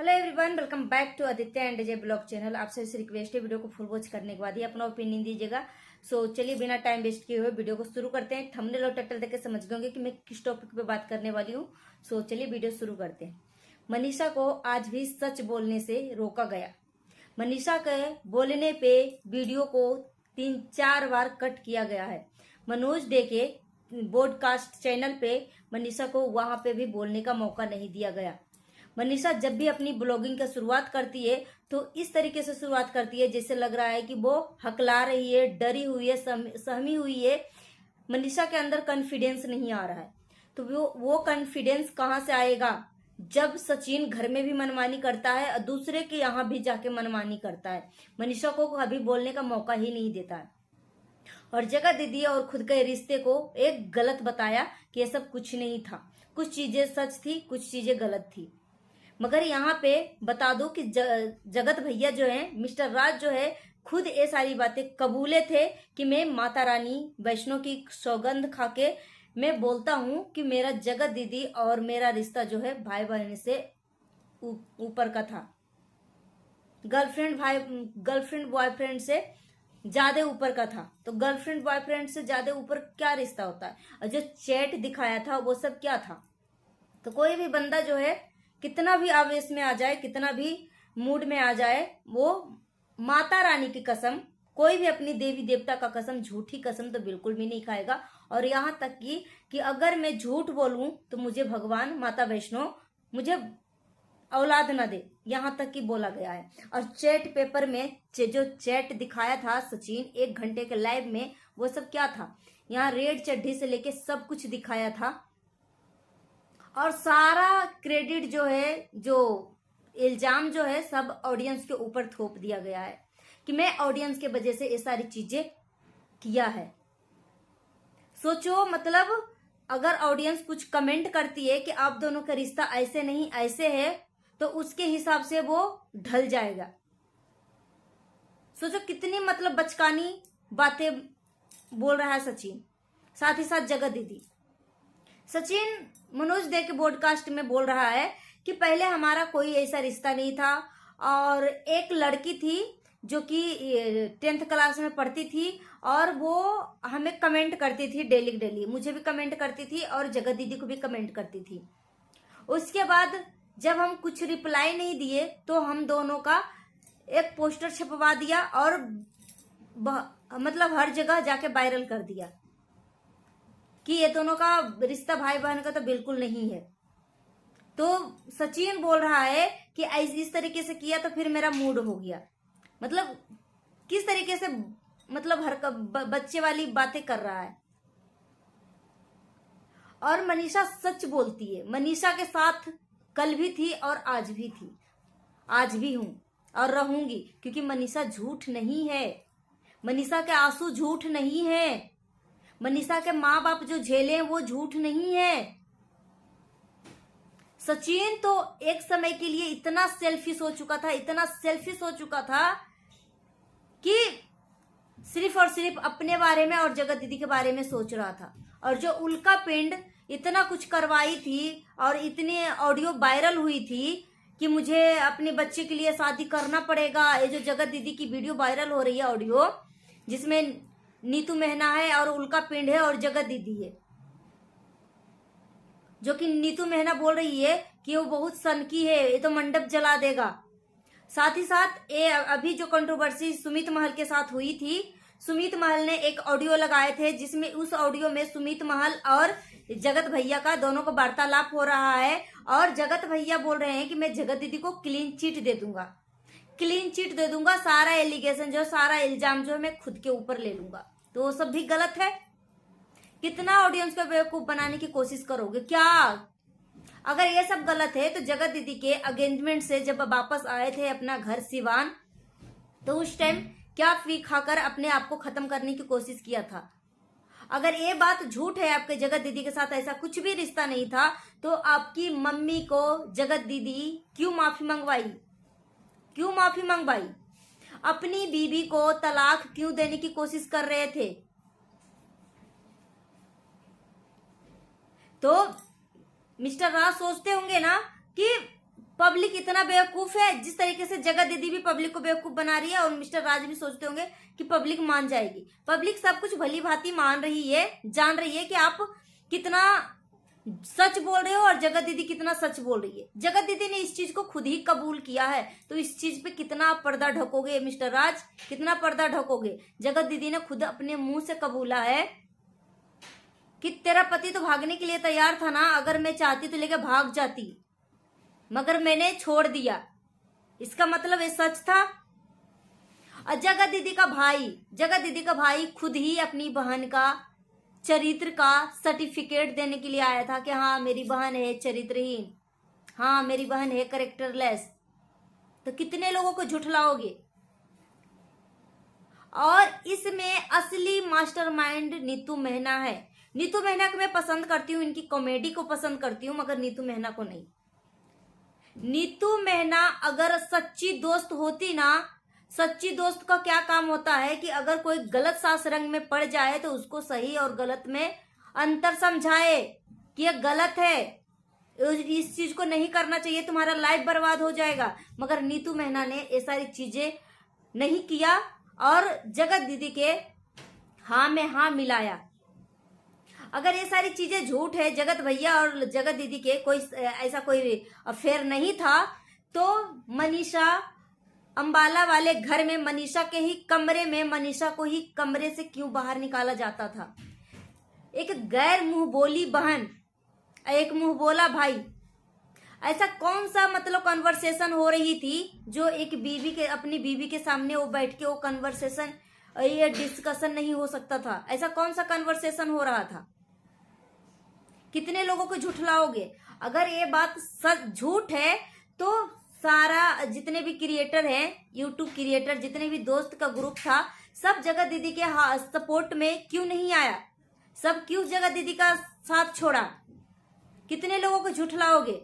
Hello everyone, welcome back to Aditya and Ajay blog channel. आप सबसे request है वीडियो को फुल वॉच करने के बाद ही अपना ओपिनियन दीजिएगा। सो चलिए बिना टाइम वेस्ट किए हुए वीडियो को शुरू करते हैं। थंबनेल और टाइटल देख के समझ गए होंगे कि मैं किस टॉपिक पे बात करने वाली हूँ। सो चलिए वीडियो शुरू करते हैं। मनीषा को आज भी सच बोलने से रोका गया। मनीषा के बोलने पे वीडियो को 3-4 बार कट किया गया है। मनोज डे के ब्रॉडकास्ट चैनल पे मनीषा को वहां पे भी बोलने का मौका नहीं दिया गया। मनीषा जब भी अपनी ब्लॉगिंग का शुरुआत करती है तो इस तरीके से शुरुआत करती है जैसे लग रहा है कि वो हकला रही है, डरी हुई है, सहमी हुई है। मनीषा के अंदर कॉन्फिडेंस नहीं आ रहा है। तो वो कॉन्फिडेंस कहाँ से आएगा जब सचिन घर में भी मनमानी करता है और दूसरे के यहाँ भी जाके मनमानी करता है। मनीषा को कभी बोलने का मौका ही नहीं देता है और जगह दीदी और खुद के रिश्ते को एक गलत बताया कि ये सब कुछ नहीं था। कुछ चीजें सच थी, कुछ चीजें गलत थी। मगर यहाँ पे बता दो कि जगत भैया जो है, मिस्टर राज जो है, खुद ये सारी बातें कबूले थे कि मैं माता रानी वैष्णो की सौगंध खाके मैं बोलता हूँ कि मेरा जगत दीदी और मेरा रिश्ता जो है भाई बहन से ऊपर का था। गर्लफ्रेंड बॉयफ्रेंड से ज्यादा ऊपर का था। तो गर्लफ्रेंड बॉयफ्रेंड से ज्यादा ऊपर क्या रिश्ता होता है? और जो चैट दिखाया था वो सब क्या था? तो कोई भी बंदा जो है कितना भी आवेश में आ जाए, कितना भी मूड में आ जाए, वो माता रानी की कसम, कोई भी अपनी देवी देवता का कसम, झूठी कसम तो बिल्कुल भी नहीं खाएगा। और यहाँ तक कि अगर मैं झूठ बोलूं तो मुझे भगवान माता वैष्णो मुझे औलाद न दे, यहाँ तक कि बोला गया है। और चैट पेपर में जो चैट दिखाया था सचिन 1 घंटे के लाइव में, वो सब क्या था? यहाँ रेड चड्ढी से लेके सब कुछ दिखाया था और सारा क्रेडिट जो है, जो इल्जाम जो है, सब ऑडियंस के ऊपर थोप दिया गया है कि मैं ऑडियंस के वजह से ये सारी चीजें किया है। सोचो, मतलब अगर ऑडियंस कुछ कमेंट करती है कि आप दोनों का रिश्ता ऐसे नहीं ऐसे है, तो उसके हिसाब से वो ढल जाएगा। सोचो कितनी मतलब बचकानी बातें बोल रहा है सचिन। साथ ही साथ जगत दीदी, सचिन मनोज डे के ब्रॉडकास्ट में बोल रहा है कि पहले हमारा कोई ऐसा रिश्ता नहीं था और एक लड़की थी जो कि 10th क्लास में पढ़ती थी और वो हमें कमेंट करती थी डेली, मुझे भी कमेंट करती थी और जगत दीदी को भी कमेंट करती थी। उसके बाद जब हम कुछ रिप्लाई नहीं दिए तो हम दोनों का एक पोस्टर छपवा दिया और मतलब हर जगह जाके वायरल कर दिया कि ये दोनों का रिश्ता भाई बहन का तो बिल्कुल नहीं है। तो सचिन बोल रहा है कि इस तरीके से किया तो फिर मेरा मूड हो गया। मतलब किस तरीके से, मतलब हर बच्चे वाली बातें कर रहा है। और मनीषा सच बोलती है। मनीषा के साथ कल भी थी और आज भी थी, आज भी हूं और रहूंगी, क्योंकि मनीषा झूठ नहीं है। मनीषा के आंसू झूठ नहीं है। मनीषा के माँ बाप जो झेले वो झूठ नहीं है। सचिन तो एक समय के लिए इतना सेल्फिश हो चुका था, इतना सेल्फिश हो चुका था कि सिर्फ और सिर्फ अपने बारे में और जगत दीदी के बारे में सोच रहा था। और जो उल्का पिंड इतना कुछ करवाई थी और इतने ऑडियो वायरल हुई थी कि मुझे अपने बच्चे के लिए शादी करना पड़ेगा। ये जो जगत दीदी की वीडियो वायरल हो रही है ऑडियो, जिसमें नीतू मेहना है और उल्का पिंड है और जगत दीदी है, जो कि नीतू मेहना बोल रही है कि वो बहुत सनकी है, ये तो मंडप जला देगा। साथ ही साथ ये अभी जो कंट्रोवर्सी सुमित महल के साथ हुई थी, सुमित महल ने एक ऑडियो लगाए थे जिसमें उस ऑडियो में सुमित महल और जगत भैया का दोनों को वार्तालाप हो रहा है और जगत भैया बोल रहे हैं कि मैं जगत दीदी को क्लीन चिट दे दूंगा, क्लीन चिट दे दूंगा, सारा एलिगेशन जो, सारा इल्जाम जो है मैं खुद के ऊपर ले लूंगा। तो वो सब भी गलत है। कितना ऑडियंस को बेवकूफ बनाने की कोशिश करोगे क्या? अगर ये सब गलत है तो जगत दीदी के एंगेजमेंट से जब वापस आए थे अपना घर सिवान, तो उस टाइम क्या पी खाकर अपने आप को खत्म करने की कोशिश किया था? अगर ये बात झूठ है, आपके जगत दीदी के साथ ऐसा कुछ भी रिश्ता नहीं था, तो आपकी मम्मी को जगत दीदी क्यों माफी मंगवाई? क्यों माफी मंगवाई? अपनी बीवी को तलाक क्यों देने की कोशिश कर रहे थे? तो मिस्टर राज सोचते होंगे ना कि पब्लिक इतना बेवकूफ है, जिस तरीके से जगत दीदी भी पब्लिक को बेवकूफ बना रही है और मिस्टर राज भी सोचते होंगे कि पब्लिक मान जाएगी। पब्लिक सब कुछ भली भांति मान रही है, जान रही है कि आप कितना सच बोल रहे हो और जगत दीदी कितना सच बोल रही है। जगत दीदी ने इस चीज को खुद ही कबूल किया है, तो इस चीज पे कितना आप पर्दा ढकोगे मिस्टर राज, कितना पर्दा ढकोगे। जगत दीदी ने खुद अपने मुंह से कबूला है कि तेरा पति तो भागने के लिए तैयार था ना, अगर मैं चाहती तो लेके भाग जाती, मगर मैंने छोड़ दिया। इसका मतलब ये सच था। और जगत दीदी का भाई खुद ही अपनी बहन का चरित्र का सर्टिफिकेट देने के लिए आया था कि हाँ मेरी बहन है चरित्रहीन, हाँ मेरी बहन है कैरेक्टरलेस। तो कितने लोगों को झुठलाओगे। और इसमें असली मास्टरमाइंड नीतू मेहना है। नीतू मेहना को मैं पसंद करती हूँ, इनकी कॉमेडी को पसंद करती हूँ, मगर नीतू मेहना को नहीं। नीतू मेहना अगर सच्ची दोस्त होती ना, सच्ची दोस्त का क्या काम होता है कि अगर कोई गलत सास रंग में पड़ जाए तो उसको सही और गलत में अंतर समझाए कि ये गलत है, इस चीज को नहीं करना चाहिए, तुम्हारा लाइफ बर्बाद हो जाएगा। मगर नीतू मेहना ने ये सारी चीजें नहीं किया और जगत दीदी के हाँ में हाँ मिलाया। अगर ये सारी चीजें झूठ है, जगत भैया और जगत दीदी के कोई ऐसा कोई अफेयर नहीं था, तो मनीषा अंबाला वाले घर में मनीषा के ही कमरे में मनीषा को ही कमरे से क्यों बाहर निकाला जाता था। एक गैर मुंह बोली बहन, एक मुंह बोला भाई, ऐसा कौन सा मतलब कन्वर्सेशन हो रही थी जो एक बीवी के अपनी बीवी के सामने वो बैठ के वो कन्वर्सेशन ये डिस्कशन नहीं हो सकता था। ऐसा कौन सा कन्वर्सेशन हो रहा था। कितने लोगों को झुठलाओगे। अगर ये बात सच झूठ है तो सारा जितने भी क्रिएटर हैं, यूट्यूब क्रिएटर, जितने भी दोस्त का ग्रुप था, सब जगत दीदी के सपोर्ट में क्यों नहीं आया, सब क्यों जगत दीदी का साथ छोड़ा। कितने लोगों को झुठलाओगे।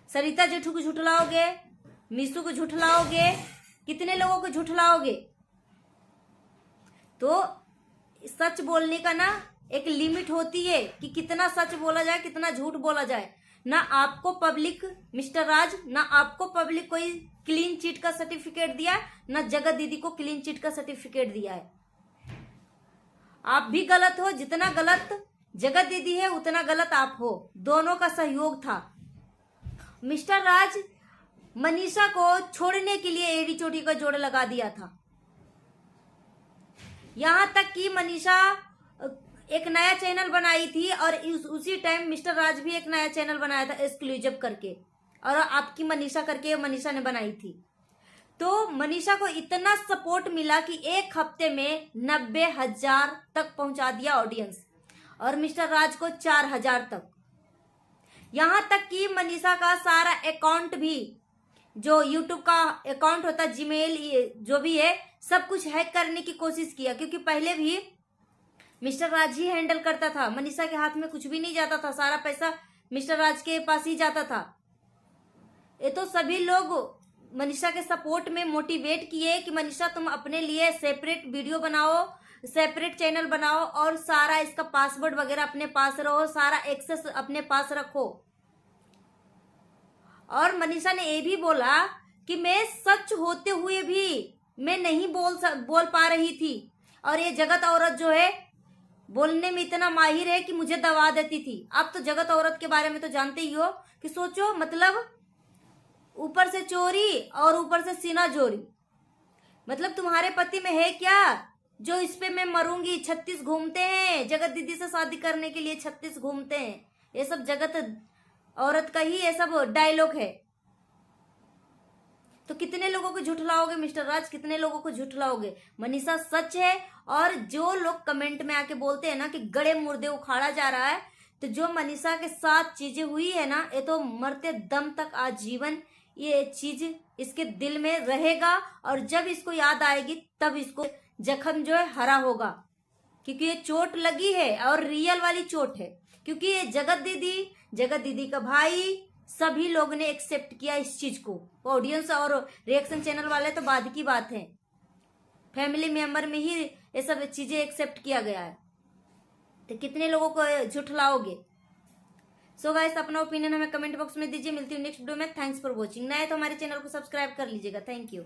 सरिता जेठू को झुठलाओगे, मीसू को झुठलाओगे, कितने लोगों को झुठलाओगे। तो सच बोलने का ना एक लिमिट होती है कि कितना सच बोला जाए, कितना झूठ बोला जाए। ना आपको पब्लिक मिस्टर राज, ना आपको पब्लिक कोई क्लीन चिट का सर्टिफिकेट दिया, ना जगत दीदी को क्लीन चिट का सर्टिफिकेट दिया है। आप भी गलत हो, जितना गलत जगत दीदी है उतना गलत आप हो। दोनों का सहयोग था। मिस्टर राज मनीषा को छोड़ने के लिए एड़ी चोटी का जोड़ लगा दिया था। यहां तक कि मनीषा एक नया चैनल बनाई थी और उसी टाइम मिस्टर राज भी एक नया चैनल बनाया था एक्सक्लूसिव करके, और आपकी मनीषा करके मनीषा ने बनाई थी। तो मनीषा को इतना सपोर्ट मिला कि एक हफ्ते में 90,000 तक पहुंचा दिया ऑडियंस, और मिस्टर राज को 4,000 तक। यहां तक कि मनीषा का सारा अकाउंट भी, जो यूट्यूब का अकाउंट होता है, जीमेल जो भी है, सब कुछ हैक करने की कोशिश किया, क्योंकि पहले भी मिस्टर राज ही हैंडल करता था। मनीषा के हाथ में कुछ भी नहीं जाता था, सारा पैसा मिस्टर राज के पास ही जाता था। ये तो सभी लोग मनीषा के सपोर्ट में मोटिवेट किए कि मनीषा तुम अपने लिए सेपरेट वीडियो बनाओ, सेपरेट चैनल बनाओ और सारा इसका पासवर्ड वगैरह अपने पास रहो, सारा एक्सेस अपने पास रखो। और मनीषा ने ये भी बोला कि मैं सच होते हुए भी मैं नहीं बोल पा रही थी, और ये जगत औरत जो है बोलने में इतना माहिर है कि मुझे दबा देती थी। आप तो जगत औरत के बारे में तो जानते ही हो कि सोचो, मतलब ऊपर से चोरी और ऊपर से सीना जोरी। मतलब तुम्हारे पति में है क्या जो इस पे मैं मरूंगी, 36 घूमते हैं, जगत दीदी से शादी करने के लिए 36 घूमते हैं। ये सब जगत औरत का ही ये सब डायलॉग है। तो कितने लोगों को झुठलाओगे मिस्टर राज, कितने लोगों को झुठलाओगे। मनीषा सच है। और जो लोग कमेंट में आके बोलते हैं ना कि गड़े मुर्दे उखाड़ा जा रहा है, तो जो मनीषा के साथ चीजें हुई है ना, ये तो मरते दम तक आजीवन ये चीज इसके दिल में रहेगा, और जब इसको याद आएगी तब इसको जख्म जो है हरा होगा, क्योंकि ये चोट लगी है और रियल वाली चोट है। क्योंकि ये जगत दीदी का भाई, सभी लोग ने एक्सेप्ट किया इस चीज को। ऑडियंस और रिएक्शन चैनल वाले तो बाद की बात है, फैमिली मेंबर में ही ये सब चीजें एक्सेप्ट किया गया है। तो कितने लोगों को झुठलाओगे। सो गाइस अपना ओपिनियन हमें कमेंट बॉक्स में दीजिए। मिलती हूँ नेक्स्ट वीडियो में। Thanks for watching. नए तो हमारे चैनल को सब्सक्राइब कर लीजिएगा। Thank you.